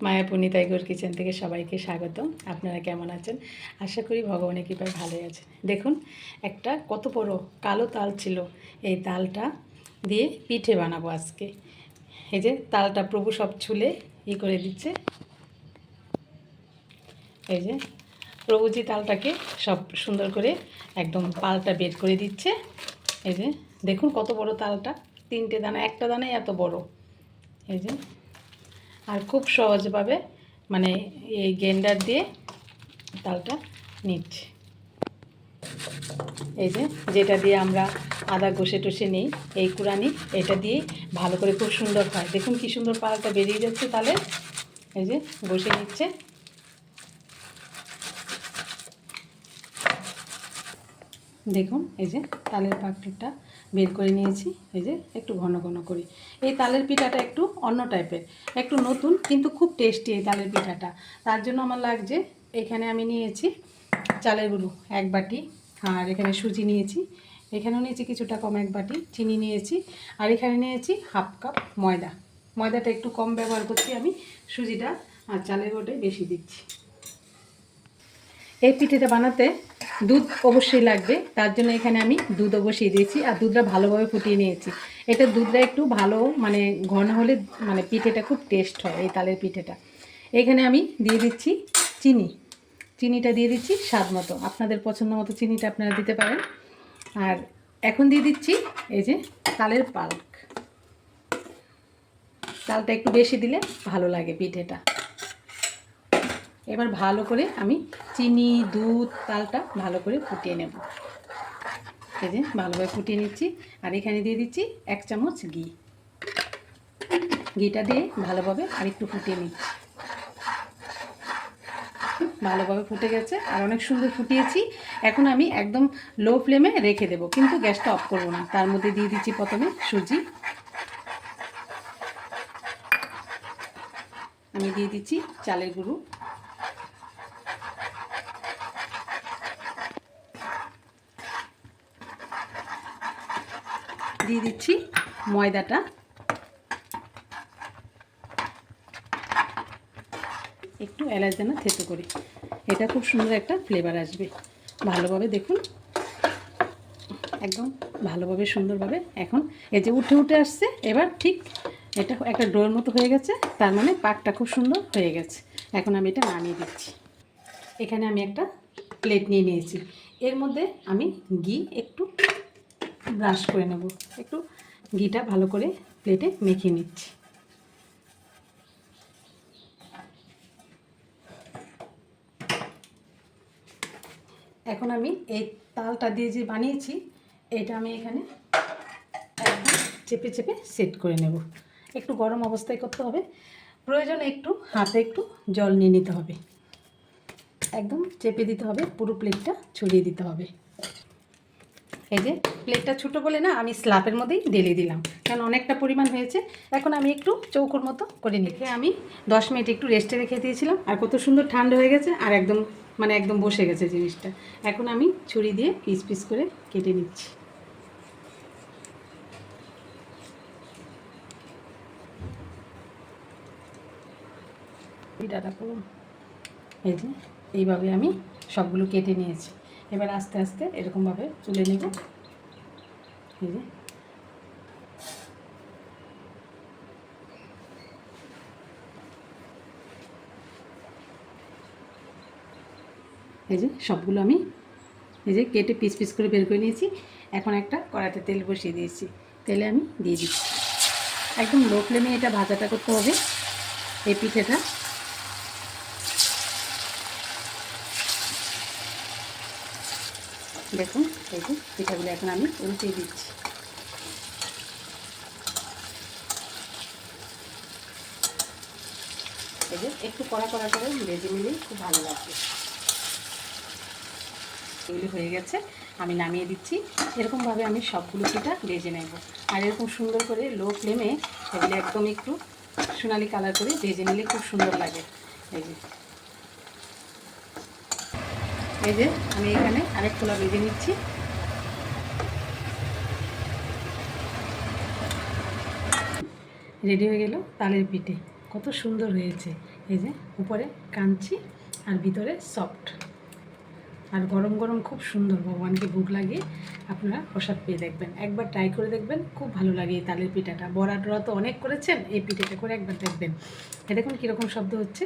মায়াপুনী Tiger kitchen থেকে সবাইকে স্বাগত। আপনারা কেমন আছেন? আশা করি ভগবানের কৃপায় ভালোই আছেন। দেখুন, একটা কত বড় কালো তাল ছিল। এই তালটা দিয়ে পিঠে বানাবো আজকে। এই যে তালটা প্রভু সব ছুলে করে দিচ্ছে। এই যে প্রভুজি তালটাকে সব সুন্দর করে একদম পালটা বের করে দিচ্ছে। এই যে দেখুন কত বড় তালটা, 3টে দানা, একটা দানাই এত বড়। এই যে আর খুব সহজভাবে মানে এই গ্রাইন্ডার দিয়ে তালটা নিচ্ছে। এই যে যেটা দিয়ে আমরা আদা ঘষে টষে নিই, এই কুড়ানি, এটা দিয়ে ভালো করে খুব সুন্দর হয়। দেখুন কি সুন্দর পালটা বেরিয়ে যাচ্ছে তালে। এই যে ঘষে নিচ্ছে। দেখুন এই যে তালের পাকটা বের করে নিয়েছি। এই যে একটু ঘন ঘন করি। এই তালের পিঠাটা একটু অন্য টাইপের, একটু নতুন, কিন্তু খুব টেস্টি এই তালের পিঠাটা। তার জন্য আমার লাগছে, এখানে আমি নিয়েছি চালের গুঁড়ো 1 বাটি, আর এখানে সুজি নিয়েছি, এখানেও নিয়েছি কিছুটা কম 1 বাটি, চিনি নিয়েছি, আর এখানে নিয়েছি 1/2 কাপ ময়দা। ময়দাটা একটু কম ব্যবহার করছি আমি, সুজিটা আর চালের গুঁড়োটাই বেশি দিচ্ছি। এই পিঠেটা বানাতে দুধ অবশ্যই লাগবে, তার জন্য এখানে আমি দুধও বসিয়ে দিয়েছি, আর দুধটা ভালোভাবে ফুটিয়ে নিয়েছি। এটা দুধটা একটু ভালো মানে ঘন হলে মানে পিঠেটা খুব টেস্ট হয়, এই তালের পিঠেটা। এখানে আমি দিয়ে দিচ্ছি চিনি। চিনিটা দিয়ে দিচ্ছি স্বাদ মতো, আপনাদের পছন্দ মতো চিনিটা আপনারা দিতে পারেন। আর এখন দিয়ে দিচ্ছি এই যে তালের পাল্প। তালটা একটু বেশি দিলে ভালো লাগে পিঠেটা। এবার ভালো করে আমি চিনি, দুধ, তালটা ভালো করে ফুটিয়ে নেব। এই যে ভালোভাবে ফুটিয়ে নিচ্ছি, আর এখানে দিয়ে দিচ্ছি 1 চামচ ঘি। ঘিটা দিয়ে ভালোভাবে আরেকটু ফুটিয়ে নিচ্ছি। ভালোভাবে ফুটে গেছে আর অনেক সুন্দর ফুটিয়েছি। এখন আমি একদম লো ফ্লেমে রেখে দেব, কিন্তু গ্যাসটা অফ করব না। তার মধ্যে দিয়ে দিচ্ছি প্রথমে সুজি। আমি দিয়ে দিচ্ছি চালের গুঁড়ো, দিয়ে দিচ্ছি ময়দাটা, একটু এলাচ দানা থেতো করি, এটা খুব সুন্দর একটা ফ্লেভার আসবে। ভালোভাবে দেখুন, একদম ভালোভাবে সুন্দরভাবে এখন এই যে উঠে উঠে আসছে। এবার ঠিক এটা একটা ডোর মতো হয়ে গেছে, তার মানে পাকটা খুব সুন্দর হয়ে গেছে। এখন আমি এটা নামিয়ে দিচ্ছি। এখানে আমি একটা প্লেট নিয়ে নিয়েছি, এর মধ্যে আমি ঘি একটু ব্রাশ করে নেব। একটু ঘিটা ভালো করে প্লেটে মেখে নিচ্ছি। এখন আমি এই তালটা দিয়ে যে বানিয়েছি, এটা আমি এখানে একদম চেপে চেপে সেট করে নেব। একটু গরম অবস্থায় করতে হবে, প্রয়োজনে একটু হাতে একটু জল নিয়ে নিতে হবে, একদম চেপে দিতে হবে, পুরো প্লেটটা ছড়িয়ে দিতে হবে। এই যে প্লেটটা ছোটো বলে না, আমি স্ল্যাবের মধ্যেই ঢেলে দিলাম, কারণ অনেকটা পরিমাণ হয়েছে। এখন আমি একটু চৌকোর মতো করে নিচ্ছি। আমি 10 মিনিট একটু রেস্টে রেখে দিয়েছিলাম, আর কত সুন্দর ঠান্ডা হয়ে গেছে, আর একদম মানে একদম বসে গেছে জিনিসটা। এখন আমি ছুরি দিয়ে পিস পিস করে কেটে নিচ্ছি। ডাটা করুন। এই যে এইভাবে আমি সবগুলো কেটে নিয়েছি। এবার আস্তে আস্তে এরকমভাবে তুলে নেব। এই যে এই যে সবগুলো আমি এই যে কেটে পিস পিস করে বের করে নিয়েছি। এখন একটা কড়াইতে তেল বসিয়ে দিয়েছি, তেলে আমি দিয়ে দিচ্ছি। একদম লো ফ্লেমে এটা ভাজাটা করতে হবে, এই পিঠেটা। দেখুন এই যে পিঠাগুলো এখন আমি উল্টিয়ে দিচ্ছি। এই যে একটু কড়া কড়া করে ভেজে নিলেই খুব ভালো লাগবে। এগুলি হয়ে গেছে, আমি নামিয়ে দিচ্ছি। এরকমভাবে আমি সবগুলো পিঠা ভেজে নেব, আর এরকম সুন্দর করে লো ফ্লেমে এগুলি একদম একটু সোনালি কালার করে ভেজে নিলে খুব সুন্দর লাগে। এই যে আমি এখানে আরেক খোলা ভেজে নিচ্ছি। রেডি হয়ে গেল তালের পিঠে, কত সুন্দর হয়েছে। এই যে উপরে কাঞ্চি আর ভিতরে সফট, আর গরম গরম খুব সুন্দর। ভগবানকে ভোগ লাগিয়ে আপনারা প্রসাদ পেয়ে দেখবেন, একবার ট্রাই করে দেখবেন, খুব ভালো লাগে এই তালের পিঠাটা। বড়া টড়া তো অনেক করেছেন, এই পিঠাটা করে একবার দেখবেন। এ দেখুন কীরকম শব্দ হচ্ছে।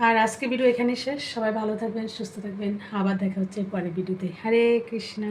আর আজকে ভিডিও এখানেই শেষ। সবাই ভালো থাকবেন, সুস্থ থাকবেন, আবার দেখা হচ্ছে পরের ভিডিওতে। হরে কৃষ্ণ।